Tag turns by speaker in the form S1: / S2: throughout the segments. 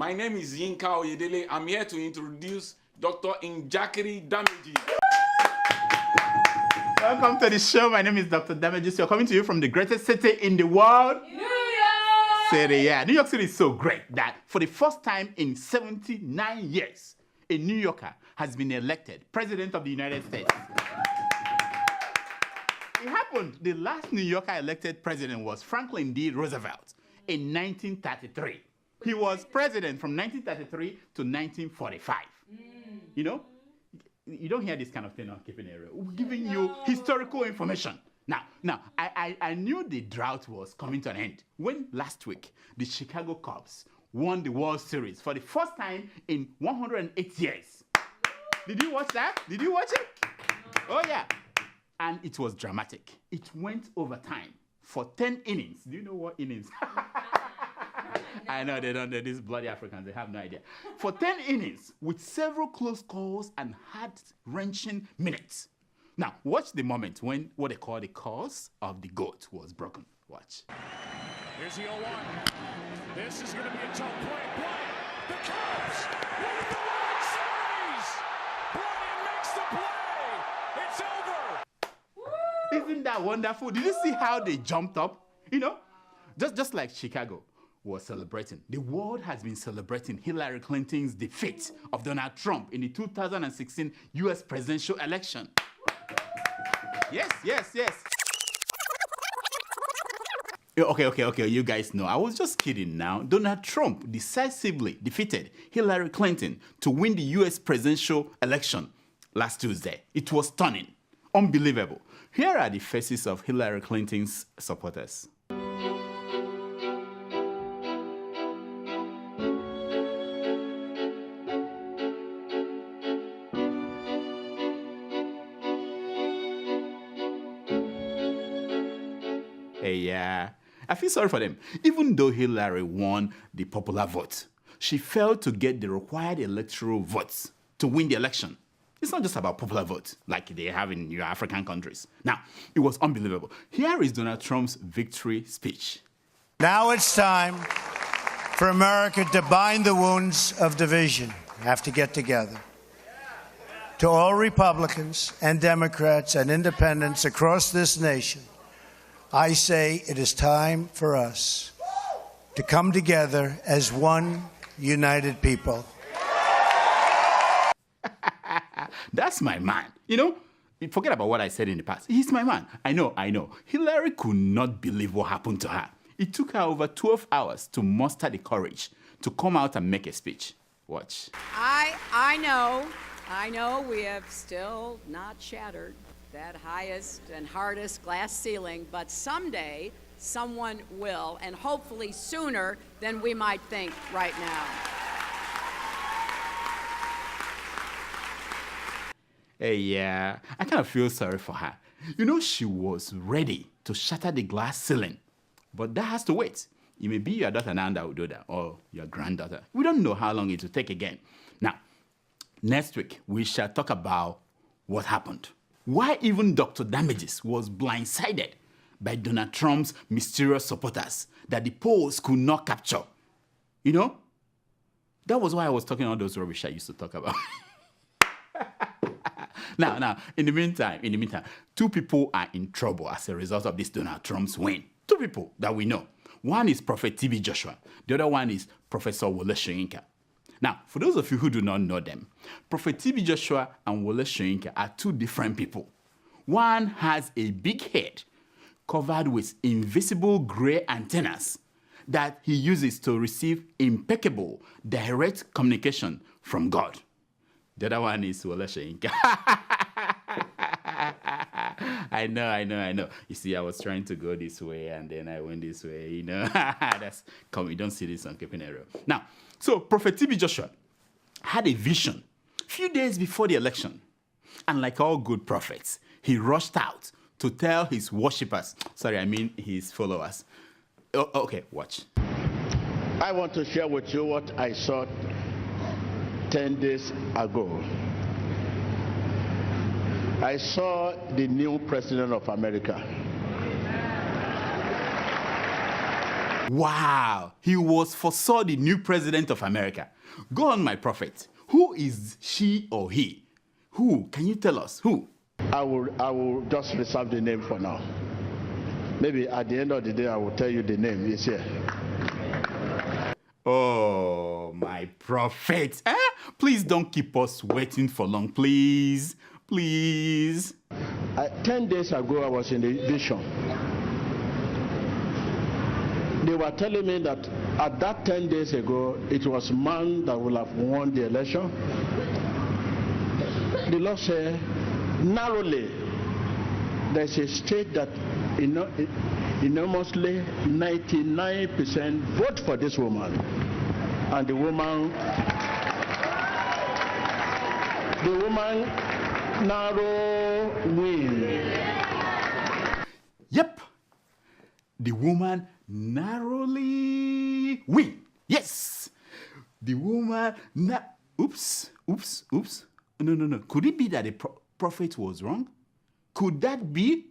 S1: My name is Yinka Oyedele. I'm here to introduce Dr. Injakiri Damages.
S2: Welcome to the show. My name is Dr. Damages. We're coming to you from the greatest city in the world,
S3: New York
S2: City. Yeah, New York City is so great that for the first time in 79 years, a New Yorker has been elected President of the United States. It happened. The last New Yorker elected president was Franklin D. Roosevelt in 1933. He was president from 1933 to 1945. You know, you don't hear this kind of thing on Keeping It Real. We're giving you historical information. Now, I knew the drought was coming to an end when last week the Chicago Cubs won the World Series for the first time in 108 years. Did you watch that? Did you watch it? Oh, yeah. And it was dramatic. It went overtime for 10 innings. Do you know what innings? I know they don't know. These bloody Africans, they have no idea. For 10 innings with several close calls and heart-wrenching minutes. Now, watch the moment when what they call the curse of the GOAT was broken. Watch.
S4: Here's the 0-1. This is going to be a tough play. Bryant, the Cubs win the World Series. Bryant makes the play. It's over.
S2: Isn't that wonderful? Did you see how they jumped up? You know, just like Chicago was celebrating. The world has been celebrating Hillary Clinton's defeat of Donald Trump in the 2016 U.S. presidential election. Yes. Okay, you guys know. I was just kidding now. Donald Trump decisively defeated Hillary Clinton to win the U.S. presidential election last Tuesday. It was stunning. Unbelievable. Here are the faces of Hillary Clinton's supporters. Yeah, I feel sorry for them. Even though Hillary won the popular vote, she failed to get the required electoral votes to win the election. It's not just about popular vote like they have in your African countries. Now, it was unbelievable. Here is Donald Trump's victory speech.
S5: Now it's time for America to bind the wounds of division. We have to get together. To all Republicans and Democrats and independents across this nation, I say it is time for us to come together as one united people.
S2: That's my man. You know, forget about what I said in the past. He's my man. I know. Hillary could not believe what happened to her. It took her over 12 hours to muster the courage to come out and make a speech. Watch.
S3: I know we have still not shattered that highest and hardest glass ceiling, but someday someone will, and hopefully sooner than we might think right now.
S2: Yeah, I kind of feel sorry for her. You know, she was ready to shatter the glass ceiling, but that has to wait. It may be your daughter now that will do that, or your granddaughter. We don't know how long it will take again. Now, next week, we shall talk about what happened. Why even Dr. Damages was blindsided by Donald Trump's mysterious supporters that the polls could not capture. You know? That was why I was talking all those rubbish I used to talk about. Now, in the meantime, two people are in trouble as a result of this Donald Trump's win. Two people that we know. One is Prophet TB Joshua. The other one is Professor Wole Soyinka. Now, for those of you who do not know them, Prophet TB Joshua and Wole Soyinka are two different people. One has a big head covered with invisible gray antennas that he uses to receive impeccable, direct communication from God. The other one is Wole Soyinka. I know. You see, I was trying to go this way and then I went this way, you know. You don't see this on Keeping It Real. Now, so Prophet TB Joshua had a vision a few days before the election. And like all good prophets, he rushed out to tell his worshippers, his followers. Okay, watch.
S6: I want to share with you what I saw 10 days ago. I saw the new president of America.
S2: Wow, he was foresaw the new president of America. Go on, my prophet. Who is she or he? Who? Can you tell us? Who?
S6: I will just reserve the name for now. Maybe at the end of the day, I will tell you the name. It's here.
S2: Oh, my prophet. Please don't keep us waiting for long, please. Please.
S6: 10 days ago, I was in a vision. They were telling me that at that 10 days ago, it was man that would have won the election. The Lord said, narrowly, there's a state that enormously 99% vote for this woman. And the woman narrow win.
S2: Yep. The woman narrowly win. Yes. The woman oops. No. Could it be that the prophet was wrong? Could that be?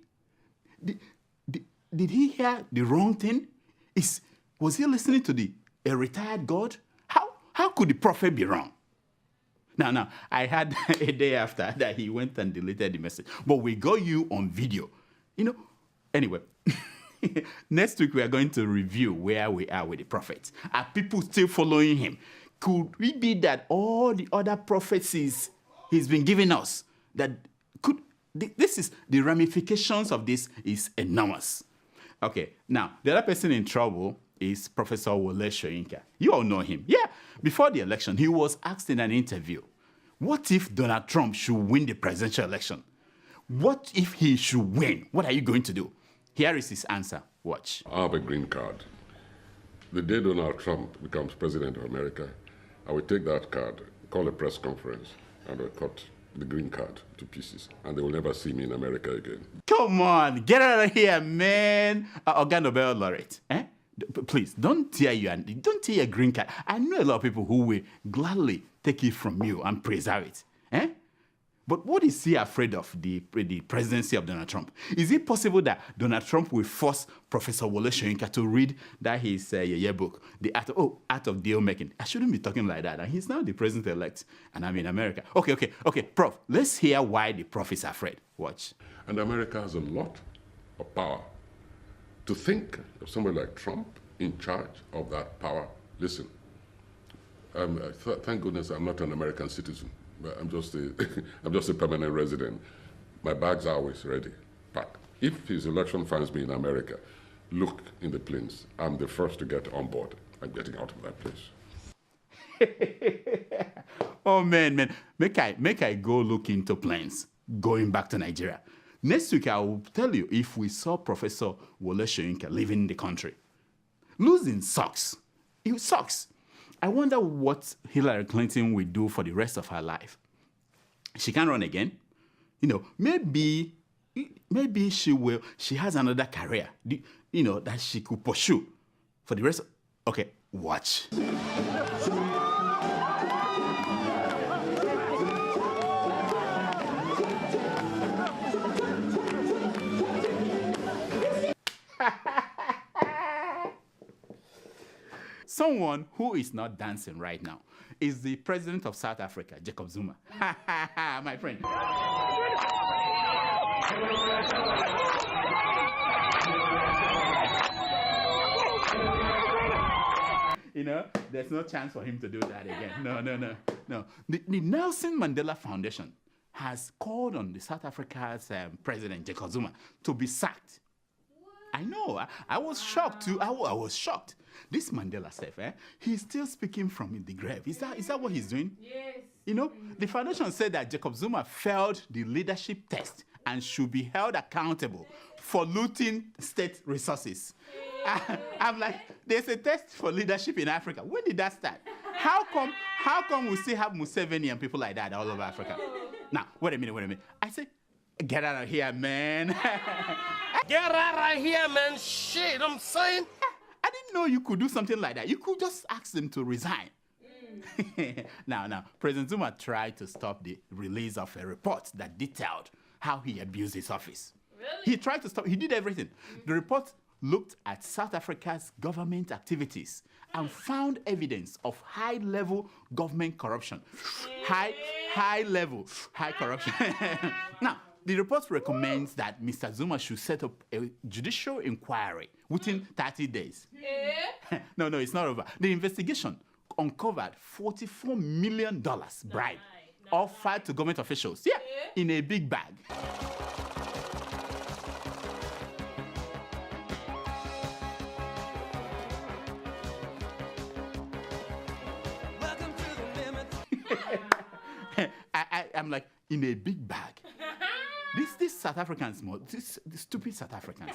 S2: Did he hear the wrong thing? Was he listening to a retired God? How could the prophet be wrong? Now, I had a day after that he went and deleted the message. But we got you on video. Anyway, next week we are going to review where we are with the prophets. Are people still following him? Could it be that all the other prophecies he's been giving us, the ramifications of this is enormous. Okay, now, the other person in trouble is Professor Wole Soyinka. You all know him. Yeah, before the election, he was asked in an interview, what if Donald Trump should win the presidential election? What if he should win? What are you going to do? Here is his answer. Watch.
S7: I have a green card. The day Donald Trump becomes president of America, I will take that card, call a press conference, and will cut the green card to pieces, and they will never see me in America again.
S2: Come on, get out of here, man. Nobel laureate. Please, don't tear your green card. I know a lot of people who will gladly take it from you and preserve it. But what is he afraid of, the presidency of Donald Trump? Is it possible that Donald Trump will force Professor Wole Soyinka to read his book, The Art of Deal Making? I shouldn't be talking like that. And he's now the president-elect, and I'm in America. Okay, Prof, let's hear why the Prof is afraid. Watch.
S7: And America has a lot of power. To think of somebody like Trump in charge of that power, listen, thank goodness I'm not an American citizen. I'm just a permanent resident. My bags are always ready, packed. If his election finds me in America, look in the planes. I'm the first to get on board. I'm getting out of that place.
S2: Oh man, make I go look into planes going back to Nigeria. Next week I will tell you if we saw Professor Wole Soyinka leaving the country. Losing sucks. It sucks. I wonder what Hillary Clinton will do for the rest of her life. She can't run again. Maybe she will. She has another career, that she could pursue for the rest of... Okay, watch. Someone who is not dancing right now is the president of South Africa, Jacob Zuma. My friend. There's no chance for him to do that again. No. The Nelson Mandela Foundation has called on the South Africa's president, Jacob Zuma, to be sacked. I know. I was shocked too. I was shocked. This Mandela self, he's still speaking from the grave. Is that what he's doing? Yes. The foundation said that Jacob Zuma failed the leadership test and should be held accountable for looting state resources. I'm like, there's a test for leadership in Africa. When did that start? How come we still have Museveni and people like that all over Africa? Now, wait a minute. I say, get out of here, man.
S8: Get out of here, man. Shit, I'm saying.
S2: I didn't know you could do something like that. You could just ask them to resign. Now, President Zuma tried to stop the release of a report that detailed how he abused his office. Really? He tried to stop. He did everything. The report looked at South Africa's government activities and found evidence of high-level government corruption. High corruption. Now, the report recommends that Mr. Zuma should set up a judicial inquiry within 30 days. No, it's not over. The investigation uncovered $44 million bribe offered to government officials. Yeah, in a big bag. I'm like, in a big bag. These South Africans, these stupid South Africans.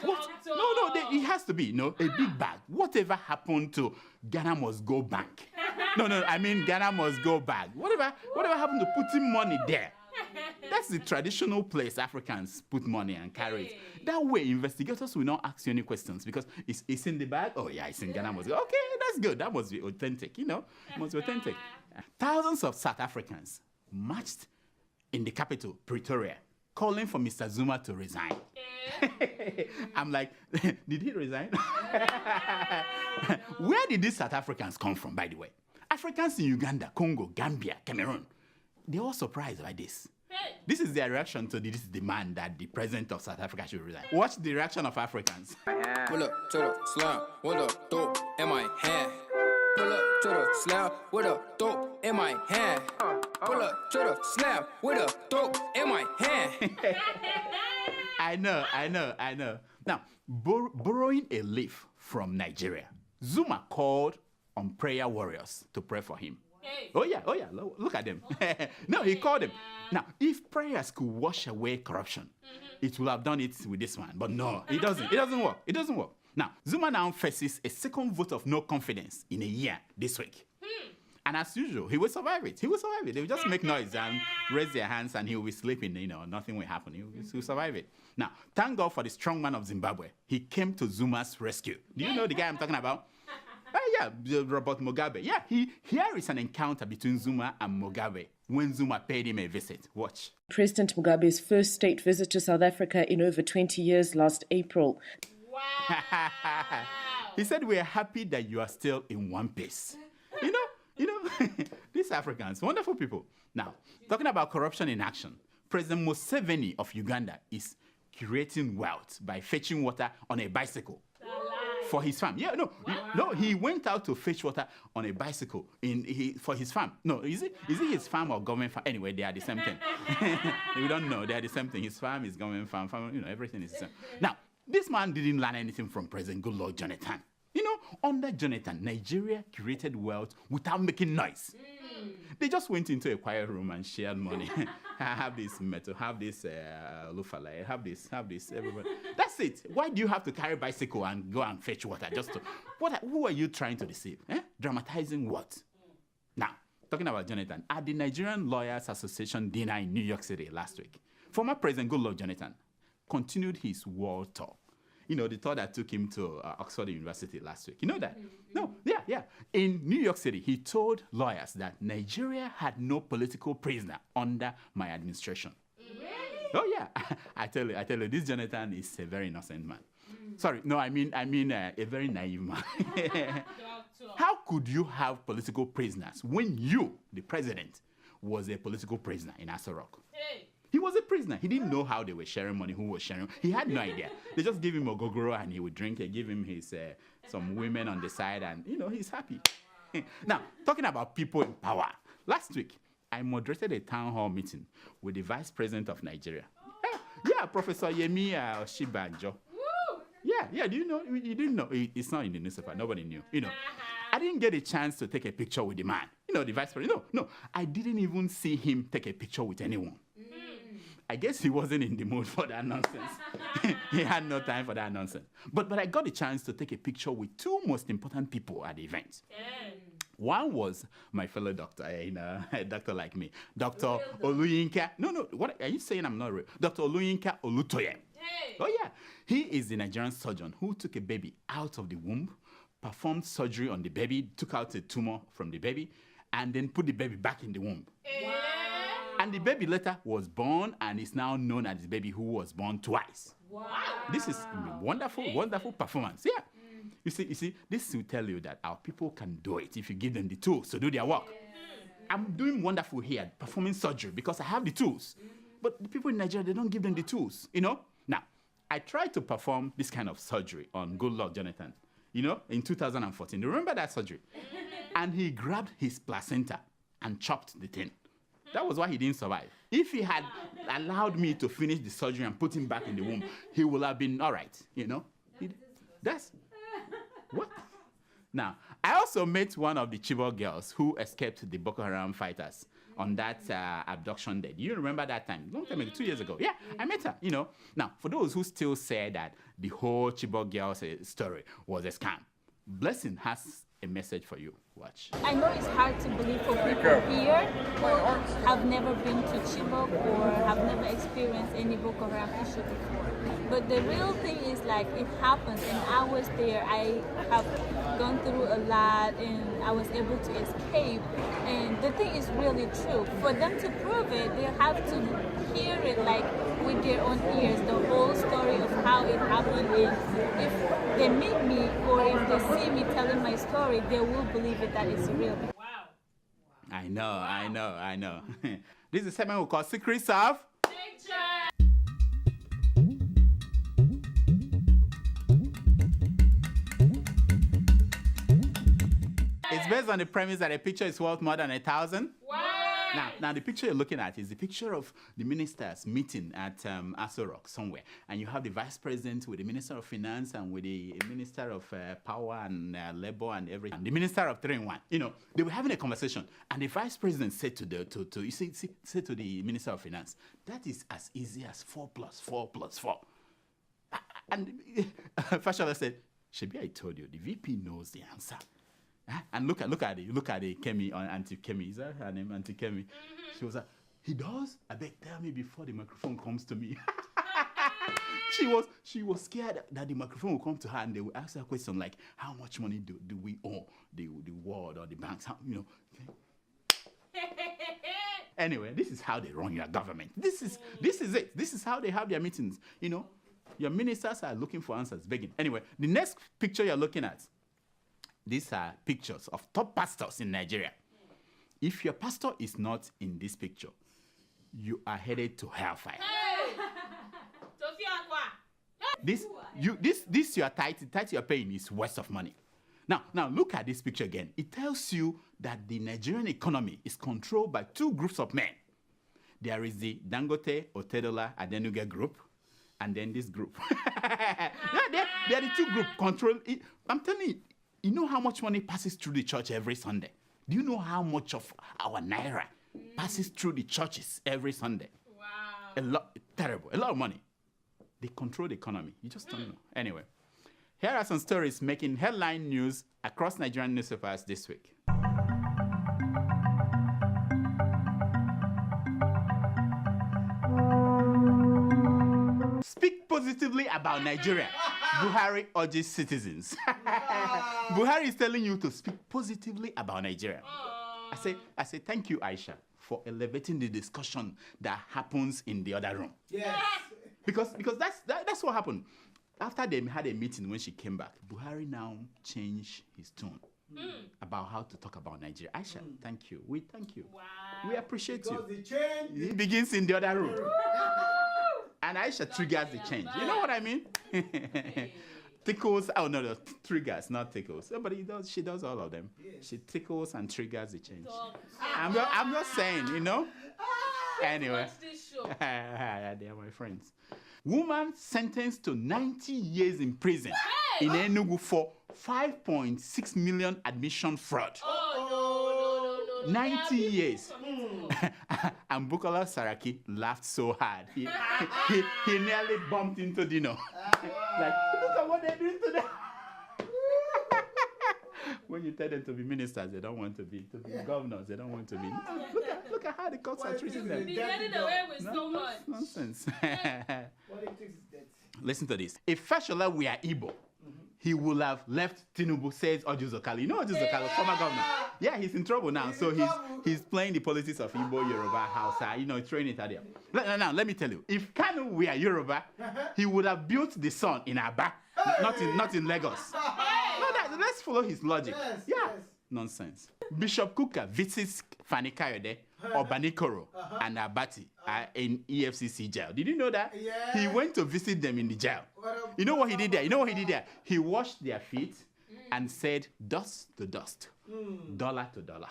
S2: What? No, it has to be, a big bag. Whatever happened to Ghana must go bank? No, I mean Ghana must go bag. Whatever happened to putting money there? That's the traditional place Africans put money and carry it. That way, investigators will not ask you any questions because it's in the bag. Oh yeah, it's in Ghana must go. Okay, that's good. That must be authentic. It must be authentic. Thousands of South Africans marched in the capital, Pretoria, calling for Mr. Zuma to resign. I'm like, did he resign? Where did these South Africans come from, by the way? Africans in Uganda, Congo, Gambia, Cameroon. They're all surprised by this. This is their reaction to this demand that the president of South Africa should resign. Watch the reaction of Africans.
S9: Pull up to the slam with a dope in my hand. Pull up to the slam with a dope in my hand. Pull up to the slam with a dope in my hand.
S2: I know. Now, borrowing a leaf from Nigeria, Zuma called on prayer warriors to pray for him. Hey. Oh yeah, look at them. No, he called them. Now, if prayers could wash away corruption, it would have done it with this one. But no, it doesn't. It doesn't work. Now, Zuma now faces a second vote of no confidence in a year this week. And as usual, he will survive it. They will just make noise and raise their hands and he will be sleeping. Nothing will happen. He will survive it. Now, thank God for the strong man of Zimbabwe. He came to Zuma's rescue. Do you know the guy I'm talking about? Robert Mugabe. Yeah, here is an encounter between Zuma and Mugabe when Zuma paid him a visit. Watch.
S10: President Mugabe's first state visit to South Africa in over 20 years last April.
S2: Wow. He said, "We are happy that you are still in one piece." These Africans, wonderful people. Now, talking about corruption in action, President Museveni of Uganda is creating wealth by fetching water on a bicycle. For his farm. He went out to fetch water on a bicycle for his farm. No, is it his farm or government farm? Anyway, they are the same thing. We don't know. They are the same thing. His farm is government farm, everything is the same. Now, this man didn't learn anything from President Goodluck Jonathan. Under Jonathan, Nigeria created wealth without making noise. They just went into a quiet room and shared money. Have this metal, have this lufalai, have this, everybody. That's it. Why do you have to carry a bicycle and go and fetch water? Who are you trying to deceive? Dramatizing what? Now, talking about Jonathan, at the Nigerian Lawyers Association dinner in New York City last week, former President Goodluck Jonathan continued his world tour. The tour that took him to Oxford University last week. You know that? No, yeah. In New York City, he told lawyers that Nigeria had no political prisoner under my administration. Really? Oh, yeah. I tell you, this Jonathan is a very innocent man. Sorry, no, I mean a very naive man. How could you have political prisoners when you, the president, was a political prisoner in Aso Rock? Hey. He was a prisoner. He didn't know how they were sharing money, who was sharing. He had no idea. They just gave him a gogoro and he would drink it, give him his some women on the side and, he's happy. Now, talking about people in power. Last week, I moderated a town hall meeting with the Vice President of Nigeria. Yeah, Professor Yemi Oshibanjo. Yeah, do you know? You didn't know. It's not in the newspaper. Nobody knew. I didn't get a chance to take a picture with the man. The Vice President. No. I didn't even see him take a picture with anyone. I guess he wasn't in the mood for that nonsense. He had no time for that nonsense. But I got a chance to take a picture with two most important people at the event. One was my fellow doctor, a doctor like me, Dr. Oluyinka. No, what are you saying? I'm not real. Dr. Oluyinka Olutoye. Hey. Oh, yeah. He is the Nigerian surgeon who took a baby out of the womb, performed surgery on the baby, took out a tumor from the baby, and then put the baby back in the womb. Wow. And the baby later was born and is now known as the baby who was born twice.
S3: Wow.
S2: This is wonderful, wonderful performance. Yeah. You see, this will tell you that our people can do it if you give them the tools to do their work. I'm doing wonderful here, performing surgery, because I have the tools. But the people in Nigeria, they don't give them the tools, you know? Now, I tried to perform this kind of surgery on Goodluck Jonathan, you know, in 2014. You remember that surgery? And he grabbed his placenta and chopped the thing. That was why he didn't survive. If he had allowed me to finish the surgery and put him back in the womb, he would have been all right, you know? That's... What? Now, I also met one of the Chibok girls who escaped the Boko Haram fighters on that abduction day. Do you remember that time? Long time ago, 2 years ago. Yeah, I met her, you know. Now, for those who still say that the whole Chibok girls story was a scam, Blessing has a message for you. Watch.
S11: I know it's hard to believe for people here who have never been to Chibok or have never experienced any Boko Haram issue before. But the real thing is, like, it happens, and I was there. I have gone through a lot, and I was able to escape. And the thing is really true. For them to prove it, they have to hear it, like, with their own ears, the whole story of how it happened. And if they meet me or if they see me telling my story, they will believe it that it's real.
S3: Wow.
S2: I know. This is a segment we call Secrets of
S3: Picture.
S2: It's based on the premise that a picture is worth more than 1,000.
S3: Wow.
S2: Now the picture you're looking at is the picture of the ministers meeting at Aso Rock somewhere. And you have the vice president with the minister of finance and with the minister of power and labor and everything. And the minister of 3-in-1. You know, they were having a conversation. And the vice president said to the minister of finance, that is as easy as 4 plus 4 plus 4. And Fashola said, Shebi, I told you, the VP knows the answer. And look at the Kemi, Auntie Kemi. Is that her name, Auntie Kemi? She was like, he does? I beg, tell me before the microphone comes to me. She was scared that the microphone will come to her and they will ask her a question like, how much money do we owe the world or the banks? How, you know? Anyway, this is how they run your government. This is it. This is how they have their meetings. You know, your ministers are looking for answers, begging. Anyway, the next picture you're looking at, these are pictures of top pastors in Nigeria. If your pastor is not in this picture, you are headed to hellfire. This your tithe you're paying is waste of money. Now look at this picture again. It tells you that the Nigerian economy is controlled by 2 groups of men. There is the Dangote, Adeola, Adenuga group, and then this group. They are the 2 groups control. I'm telling you. You know how much money passes through the church every Sunday? Do you know how much of our naira passes through the churches every Sunday?
S3: Wow.
S2: A lot, terrible, a lot of money. They control the economy. You just don't know. Anyway, here are some stories making headline news across Nigerian newspapers this week. Speak positively about Nigeria. Buhari urges citizens. Buhari is telling you to speak positively about Nigeria. I say thank you, Aisha, for elevating the discussion that happens in the other room.
S12: Yes.
S2: Because that's what happened. After they had a meeting when she came back, Buhari now changed his tone about how to talk about Nigeria. Aisha, thank you. We thank you.
S3: Wow.
S2: We appreciate
S12: Because
S2: you.
S12: the change
S2: It begins in the other room. And Aisha triggers the change. You know what I mean? Tickles. Oh no, triggers, not tickles. But she does all of them. Yes. She tickles and triggers the change. I'm not saying, you know. Anyway, they are my friends. Woman sentenced to 90 years in prison in Enugu for 5.6 million admission fraud.
S3: Oh, no.
S2: 90 years. And Bukola Saraki laughed so hard. He nearly bumped into Dino. Like, look at what they're doing to them. When you tell them to be ministers, they don't want to be governors. They don't want to be. No, look at how the courts are treating them.
S3: They're getting away with so much.
S2: Nonsense.
S12: Politics is dead.
S2: Listen to this. If Fashola were Igbo, he will have left Tinubu, says Ojuzokalo. You know Ojuzokalo, former governor. Yeah, he's in trouble now. He's playing the politics of Igbo, Yoruba, Hausa, throwing it at them. Now, let me tell you, if Kanu were Yoruba, he would have built the sun in Aba, not in Lagos. No, let's follow his logic. Yes. Nonsense. Bishop Kuka visits Fani Kayode, Obanikoro, and Abati in EFCC jail. Did you know that? Yeah. He went to visit them in the jail. You know what he did there? He washed their feet and said, dust to dust, dollar to dollar.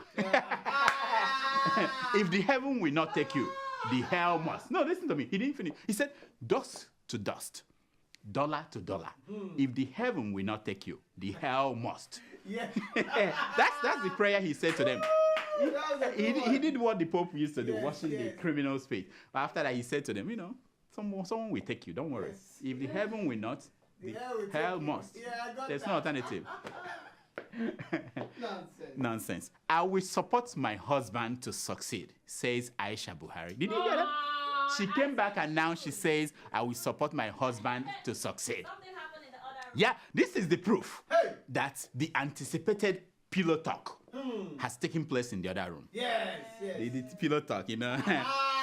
S2: If the heaven will not take you, the hell must. No, listen to me. He didn't finish. He said, dust to dust, dollar to dollar. If the heaven will not take you, the hell must. Yeah. That's the prayer he said to them. He did what the Pope used to do, washing the criminal's feet. But after that, he said to them, someone will take you. Don't worry. Yes. If the heaven will not, the hell must. There's no alternative. Nonsense. I will support my husband to succeed, says Aisha Buhari. Did you hear that? She came back and now she says, I will support my husband to succeed. Something happened in the other room. Yeah, this is the proof that the anticipated pillow talk has taken place in the other room. Yes. The pillow talk,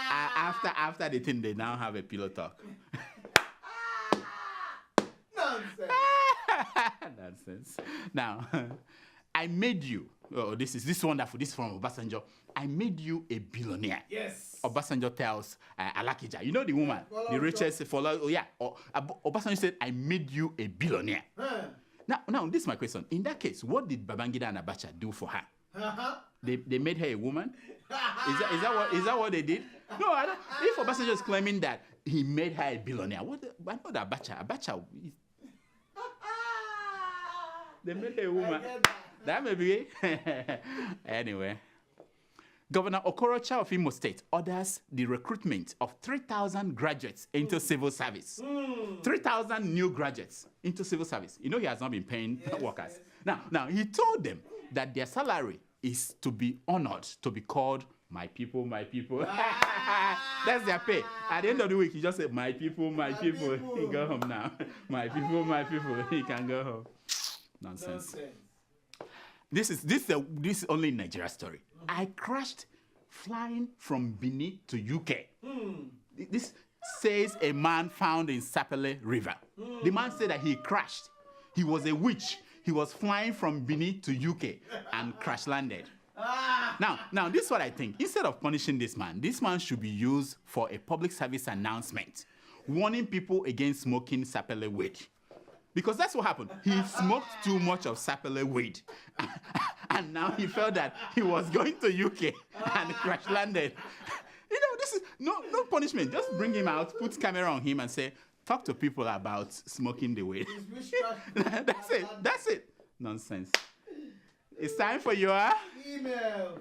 S2: after the thing, they now have a pillow talk. Nonsense. Now, I made you. Oh, this is wonderful. This is from Obasanjo. I made you a billionaire. Yes. Obasanjo tells Alakija. You know the woman, the richest follower. Oh yeah. Obasanjo said, I made you a billionaire. Now, this is my question. In that case, what did Babangida and Abacha do for her? They made her a woman? Is that what they did? No, I don't. If Obasanjo is claiming that he made her a billionaire, why not Abacha? They made her a woman. That may be it. Anyway. Governor Okorocha of Imo State orders the recruitment of 3,000 graduates into civil service. 3,000 new graduates into civil service. He has not been paying workers. Yes. Now, he told them that their salary is to be honored, to be called my people, my people. That's their pay. At the end of the week, he just said, my people, my people. He can go home now. My people, my people. He can go home. Nonsense. This is only Nigeria story. I crashed flying from Benin to UK. This says a man found in Sapele River. The man said that he crashed. He was a witch. He was flying from Benin to UK and crash landed. Now, this is what I think. Instead of punishing this man should be used for a public service announcement, warning people against smoking Sapele weed. Because that's what happened. He smoked too much of Sapele weed. And now he felt that he was going to UK and crash landed. This is no punishment. Just bring him out, put camera on him and say, talk to people about smoking the weed. That's it. Nonsense. It's time for your email.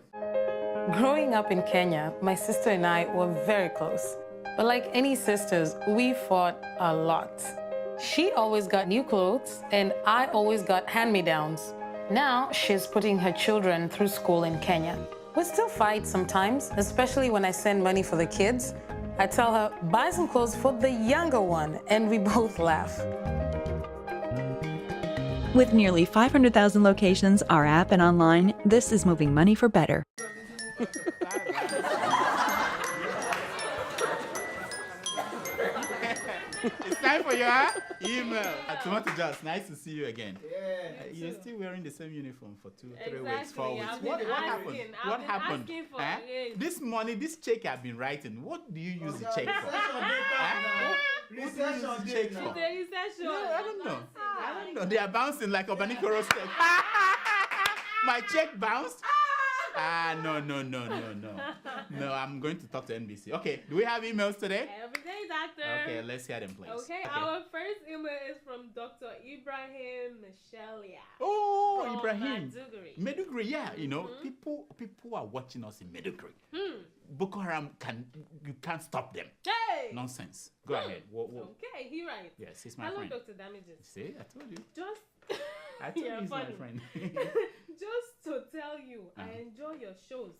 S12: Growing up in Kenya, my sister and I were very close. But like any sisters, we fought a lot. She always got new clothes, and I always got hand-me-downs. Now, she's putting her children through school in Kenya. We still fight sometimes, especially when I send money for the kids. I tell her, buy some clothes for the younger one, and we both laugh.
S13: With nearly 500,000 locations, our app and online, this is moving money for better.
S2: It's time for your email. Tomato Jazz, nice to see you again. Yeah, you're still wearing the same uniform for 2-3 weeks, 4 weeks. What happened? What happened? This money, this check I've been writing, what do you use the check for? What do you use the check for? I don't know. They are bouncing like Obanikoro's check. My check bounced. No. No, I'm going to talk to NBC. Okay, do we have emails today?
S14: Every day, doctor.
S2: Okay, let's hear them, please.
S14: Okay, our first email is from Dr. Ibrahim Michelia.
S2: Oh, Ibrahim. Meduguri, yeah. People are watching us in Meduguri. Boko Haram, you can't stop them.
S14: Hey!
S2: Nonsense. Go ahead.
S14: Okay, he writes.
S2: Yes, he's my friend.
S14: Hello, Dr. Damages.
S2: See, I told you.
S14: I told
S2: you he's my friend.
S14: Just to tell you, I enjoy your shows.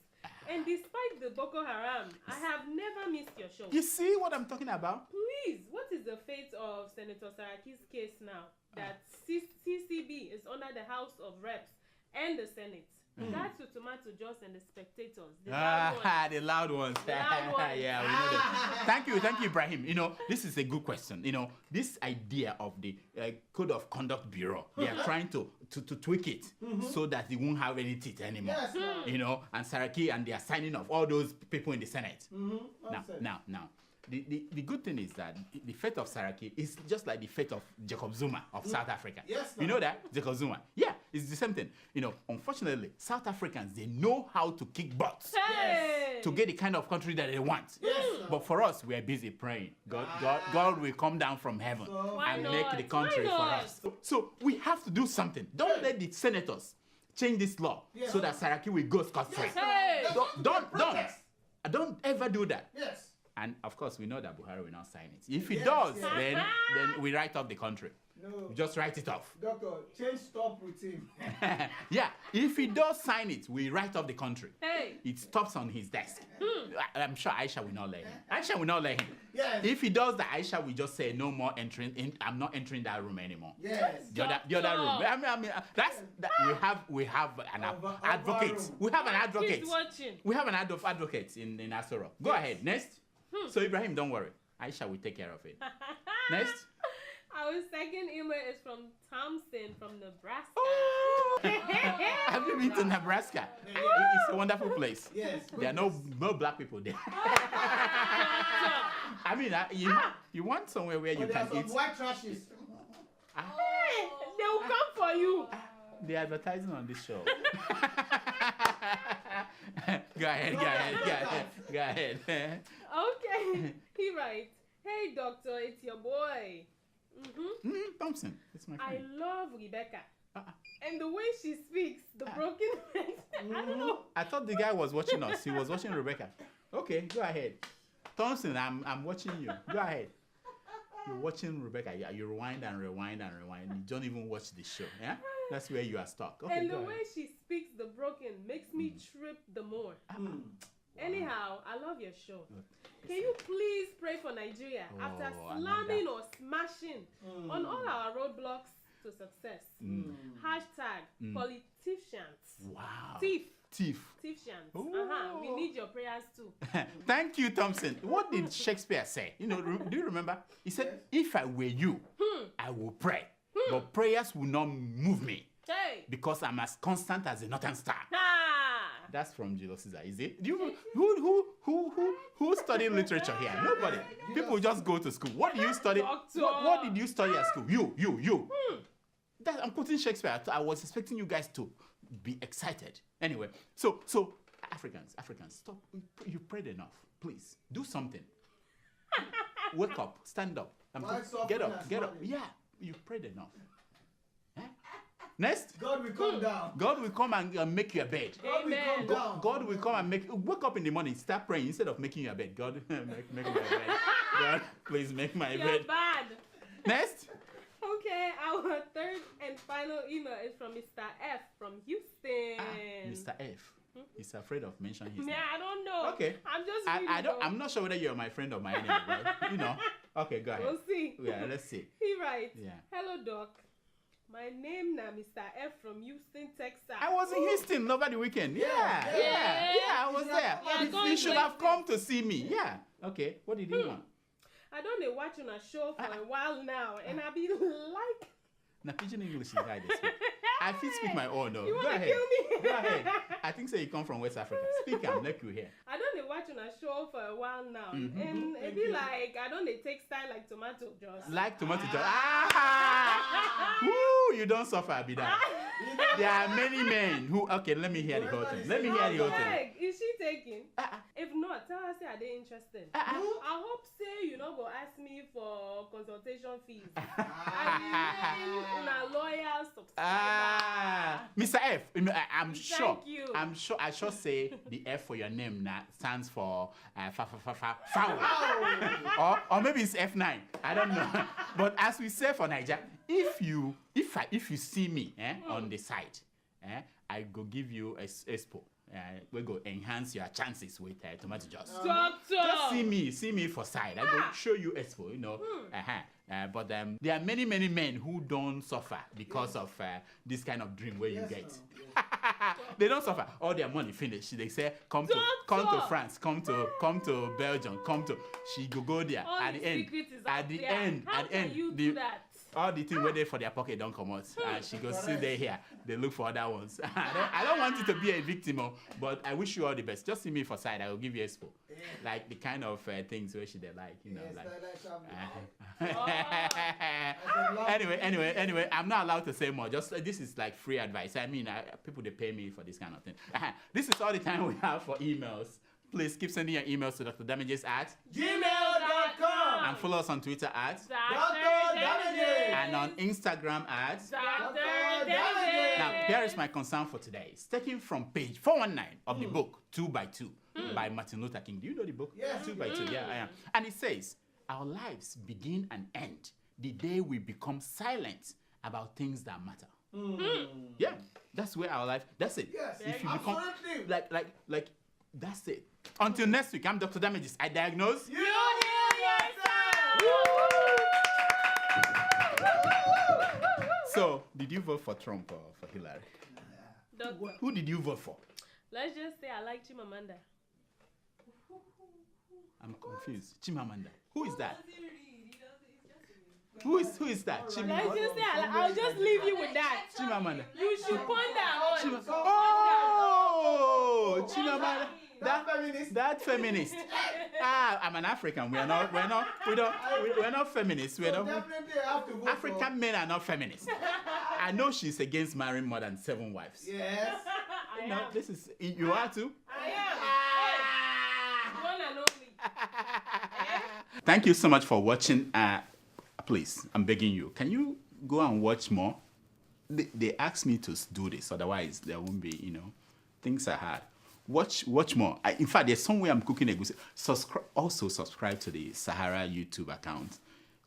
S14: And despite the Boko Haram, I have never missed your show.
S2: You see what I'm talking about?
S14: Please, what is the fate of Senator Saraki's case now that CCB is under the House of Reps and the Senate? That's to Tomato Joss and the spectators. The loud ones.
S2: The loud ones.
S14: The loud ones.
S2: Yeah, we know that. Thank you, Ibrahim. You know, this is a good question. You know, this idea of the Code of Conduct Bureau, they are trying to tweak it so that it won't have any teeth anymore.
S15: Yes,
S2: you know, and Saraki, and they are signing off all those people in the Senate. Now. The good thing is that the fate of Saraki is just like the fate of Jacob Zuma of South Africa.
S15: Yes,
S2: you know that? Jacob Zuma. Yeah, it's the same thing. You know, unfortunately, South Africans, they know how to kick butts to get the kind of country that they want.
S15: Yes,
S2: but for us, we are busy praying. God will come down from heaven and make the country for us. So we have to do something. Don't let the senators change this law so that Saraki will go scot-free. Don't ever do that.
S15: Yes.
S2: And of course, we know that Buhari will not sign it. If he does, then we write off the country.
S15: No.
S2: We just write it off.
S15: Doctor, change stop with him.
S2: Yeah, if he does sign it, we write off the country. It stops on his desk. I'm sure Aisha will not let him. Aisha will not let him.
S15: Yes.
S2: If he does that, Aisha will just say, no more entering. I'm not entering that room anymore.
S15: Yes.
S2: The other room. I mean, we have an advocate. We have an advocate.
S14: He's watching.
S2: We have an advocate in Asoro. Go ahead. Next. So Ibrahim, don't worry. Aisha will take care of it. Next.
S14: Our second email is from Thompson from Nebraska.
S2: Oh. Have you been to Nebraska? It's a wonderful place.
S15: Yes.
S2: There are no black people there. I mean, you want somewhere where you can eat.
S15: White trashes.
S14: They will come for you.
S2: They're advertising on this show. Go ahead.
S14: Okay. He writes, "Hey doctor, it's your boy.
S2: Thompson, it's my friend.
S14: I love Rebecca. And the way she speaks, the broken I don't know.
S2: I thought the guy was watching us. He was watching Rebecca. Okay, go ahead. Thompson, I'm watching you. Go ahead. You're watching Rebecca. You rewind and rewind and rewind. You don't even watch the show. Yeah? That's where you are stuck. Okay,
S14: and the way she speaks the broken makes me trip the more. Anyhow, I love your show. Can you please pray for Nigeria after slamming or smashing on all our roadblocks to success? Hashtag politicians.
S2: Wow.
S14: Thiefsians. We need your prayers too.
S2: Thank you, Thompson. What did Shakespeare say? You know, do you remember? He said, if I were you, I will pray. But prayers will not move me. Because I'm as constant as a northern star. That's from Julius Caesar, is it? Do you who studied literature here? Nobody. People just go to school. What do you study? What did you study at school? You. I'm quoting Shakespeare. I was expecting you guys to be excited. Anyway, so Africans, stop. You prayed enough. Please do something. Wake up, stand up. Get up. Yeah, you prayed enough. Next.
S15: God will come down.
S2: God will come and make you a bed.
S15: God will come down.
S2: God will come and wake up in the morning, start praying instead of making your bed. God, make my bed. God, please make my bed.
S14: You're bad.
S2: Next.
S14: Okay, our third and final email is from Mr. F from Houston.
S2: Mr. F. He's afraid of mentioning his
S14: name.
S2: I
S14: don't know.
S2: Okay.
S14: I'm just
S2: I'm not sure whether you're my friend or my enemy, but you know. Okay, go ahead.
S14: We'll see.
S2: Yeah, let's see.
S14: He writes,
S2: yeah.
S14: Hello, Doc. My name now Mr. F from Houston, Texas.
S2: I was in Houston over the weekend. Yeah, I was there. You should have come to see me. Yeah. Okay, what did you want?
S14: I don't watch on a show for a while now, and I be like...
S2: Now, Pidgin English is right this way. I feel speak my own, though.
S14: You
S2: Go
S14: want to
S2: ahead.
S14: kill me?
S2: Go ahead. I think so you come from West Africa. Speak and make you hear.
S14: I don't watch on a show for a while now, and it be like, I don't take style like tomato juice.
S2: Like tomato juice. Woo, you don't suffer, Abida. There are many men who... Okay, let me hear the whole thing. Let me hear the whole thing.
S14: Is she taking? If not, tell her say are they interested. I hope say you know go ask me for consultation fees. I lawyer subscriber.
S2: Mr. F, I'm sure.
S14: Thank you.
S2: I'm sure. I should say the F for your name now stands for foul. Or maybe it's F9. I don't know. But as we say for Nigeria, if you see me on the site, I go give you a expo. we go enhance your chances with tomato juice.
S14: Doctor!
S2: Just see me for side. I go show you expo, you know. But there are many men who don't suffer because of this kind of dream where you get. They don't suffer. All their money finished. They say, come to France, come to Belgium, she go there.
S14: All
S2: At the end, all the things where they for their pocket don't come out. She goes sit there here. They look for other ones. I don't want you to be a victim, but I wish you all the best. Just see me for side. I will give you expo. Like the kind of things where she they like, you know, Anyway, I'm not allowed to say more. Just this is like free advice. I mean, people they pay me for this kind of thing. This is all the time we have for emails. Please keep sending your emails to Dr. Damages at
S15: gmail.com
S2: and follow us on Twitter at
S15: Dr. Damages
S2: and on Instagram at
S15: Dr. Damages.
S2: Now, here is my concern for today. It's taken from page 419 of the book 2 by 2 by Martin Luther King. Do you know the book?
S15: Yes.
S2: 2 by 2, yeah, I am. And it says, our lives begin and end the day we become silent about things that matter. Yeah, that's where our life, that's it.
S15: Yes,
S2: if you
S15: absolutely.
S2: become, like, that's it. Until next week, I'm Dr. Damages. I diagnose.
S15: You hear yourself!
S2: So, did you vote for Trump or for Hillary?
S14: Doctor.
S2: Who did you vote for?
S14: Let's just say I like Chimamanda.
S2: I'm confused. Chimamanda. Who is that? Who is that?
S14: Let's just say I'll just leave you with that.
S2: Chimamanda.
S14: You should ponder on.
S2: Oh, Chimamanda. That feminist. I'm an African. We're not feminists. We're not. African men are not feminists. I know she's against marrying more than 7 wives.
S15: Yes.
S2: You know, this is you are too.
S14: I am. One and only.
S2: Thank you so much for watching. Please, I'm begging you. Can you go and watch more? They asked me to do this, otherwise there won't be. You know, things are hard. Watch more. In fact, there's somewhere I'm cooking a goose. Also subscribe to the Sahara YouTube account.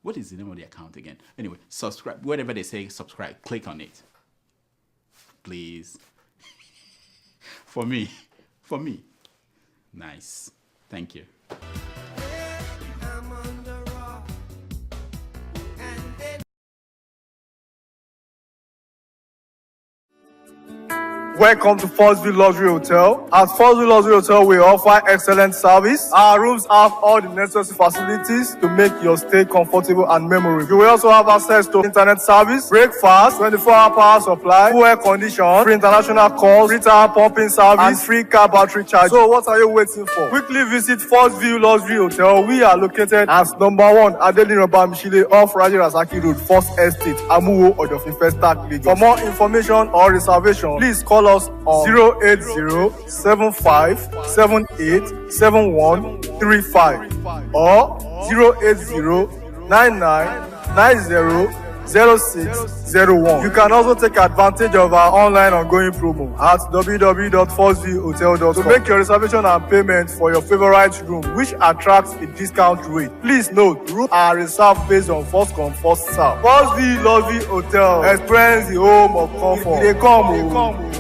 S2: What is the name of the account again? Anyway, subscribe. Whatever they say, subscribe. Click on it. Please. For me. Nice. Thank you.
S16: Welcome to Forstview Luxury Hotel. At Forstview Luxury Hotel, we offer excellent service. Our rooms have all the necessary facilities to make your stay comfortable and memorable. You will also have access to internet service, breakfast, 24-hour power supply, full air condition, free international calls, free tire pumping service, and free car battery charge. So what are you waiting for? Quickly visit Forstview Luxury Hotel. We are located at number 1 Adeola Mishile off Raji Rasaki Road, First Estate, Amuwo, Odofin Festac, Lagos. For more information or reservation, please call us on 080-7578-7135 or 080-9990-0601. You can also take advantage of our online ongoing promo at www.forceviewhotel.com to make your reservation and payment for your favorite room, which attracts a discount rate. Please note, rooms are reserved based on first come, first serve. Forstview Luxury Hotel. Experience the home of comfort. They come.